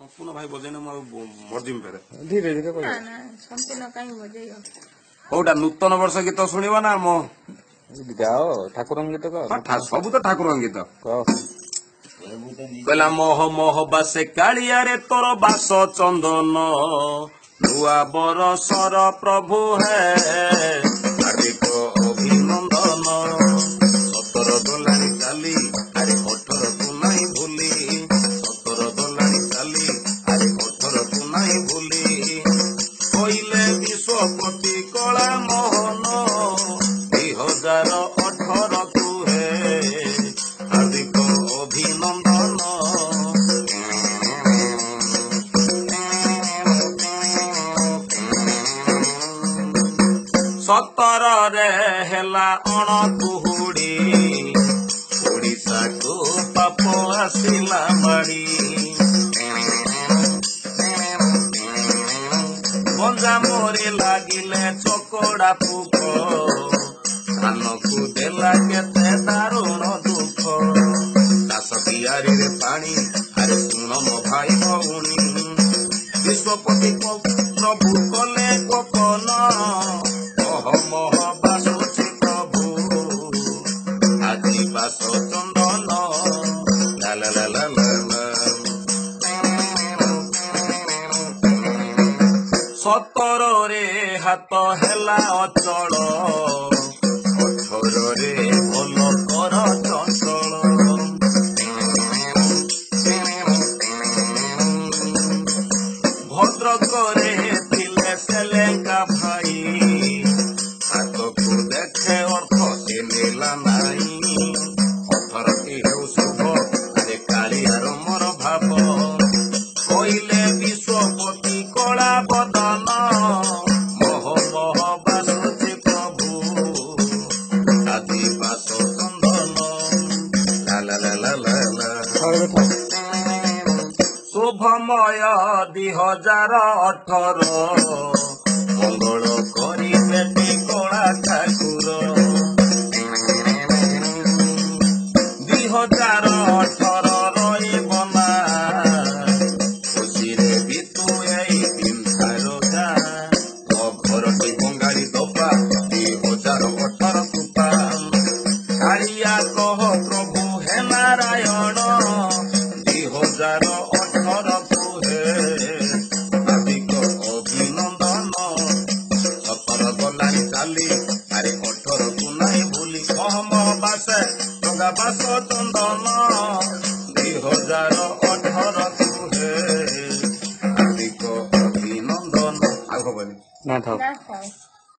ସମ୍ପୂର୍ଣ୍ଣ ଭାଇ ବଜେଇନେ ମୁଁ ମରିଯିବି ଫେରେ। ଧୀରେ ଧୀରେ କହିବ। ନା ନା ସମ୍ପୂର୍ଣ୍ଣ କାହିଁ ବଜେଇବ? କୋଉଟା ନୂତନ ବର୍ଷ ଗୀତ ଶୁଣିବ ନା ମୋ ଗାଅ ଠାକୁରଙ୍କ ଗୀତ ଗାଅ। ସବୁ ତ ଠାକୁରଙ୍କ ଗୀତ। ଗାଅ। କହିଲା ମୋହ ମୋହ ବାସେ କାଳିଆରେ ତୋର ବାସ ଚନ୍ଦନ ନୂଆ ବରସର ପ୍ରଭୁ ହେ ହାର୍ଦ୍ଦିକ ଅଭିନନ୍ଦନ। 17 ଗଲାଣି ଚାଲି ଆରେ 18 ତୁ ନାହିଁ ଭୁଲି। 17 ଗଲାଣି ଚାଲି ଆରେ 18 ତୁ ନାହିଁ ଭୁଲି। କହିଲେ ବିଶ୍ୱପତି କଳା ମୋହନ 2018 ତୁ ହେ ହାର୍ଦ୍ଦିକ ଅଭିନନ୍ଦନ। 17ରେ ହେଲା ଅଣକୁହୁଡ଼ି ଓଡ଼ିଶାକୁ ପାପ ଆସିଲା ମାଡ଼ି। ଗଞ୍ଜା ମୋରି ଲାଗିଲେ ଚକଡ଼ା ପୁକ ଧାନକୁ ଦେଲା କେତେ ଦାରୁଣ ଦୁଃଖ। ଚାଷ କିଆରିରେ ପାଣି ଆରେ ଶୁଣ ମୋ ଭାଇ ଭଉଣୀ ବିଶ୍ୱପତି ପ୍ରଭୁ କଲେ ଗୋପନ ମହ ମହ ବାସୁଛି ପ୍ରଭୁ ଆଜି ବାସ ଚନ୍ଦନ ଲା ଲା ଲା ଲା ଲା ଲା। 17ରେ ହାତ ହେଲା ଅଚଳ 18ରେ ଭଲ କର ଚଞ୍ଚଳ। ଭଦ୍ରକରେ ଥିଲେ ସେଲେଙ୍ଗା ଭାଇ ହାତକୁ ଦେଖେ ଅର୍ଥ ସେ ନେଲା ନାହିଁ। 18ଟି ହେଉ ଶୁଭ ଆରେ କାଳିଆର ମୋର ଭାବ କହିଲେ ବିଶ୍ୱପତି କଳା ବଦନ ମୋହ ମୋହ ବାସୁଛି ପ୍ରଭୁ ଆଜି ବାସ ଚନ୍ଦନ ଲା ଲା ଲା ଲା ଲା ଲା। ଶୁଭମୟ 2018 ମଙ୍ଗଳ କରିବେ କଳା ଠାକୁର। 2018 ରହିବ ନା ଖୁସିରେ ବିତୁ ଏଇ ବିନ୍ଧା ରୋଜା। ମୋ ଘରଟି ବଙ୍ଗାଳି ଦବା 2018 କୃପା। କାଳିଆ କହ ପ୍ରଭୁ ହେ ନାରାୟଣ 2018 ତୁ ହେ ହାର୍ଦ୍ଦିକ ଅଭିନନ୍ଦନ। 17 ଗଲାଣି ଚାଲି ଆରେ 18 ତୁ ନାହିଁ ଭୁଲି। ମହ ମହ ବାସେ ଟଙ୍କା ବାସ ଚନ୍ଦନ 2018 ତୁ ହେ ହାର୍ଦ୍ଦିକ ଅଭିନନ୍ଦନ। ଆଉ ହବନି ନା ଥାଉ। ନା ଥାଉ।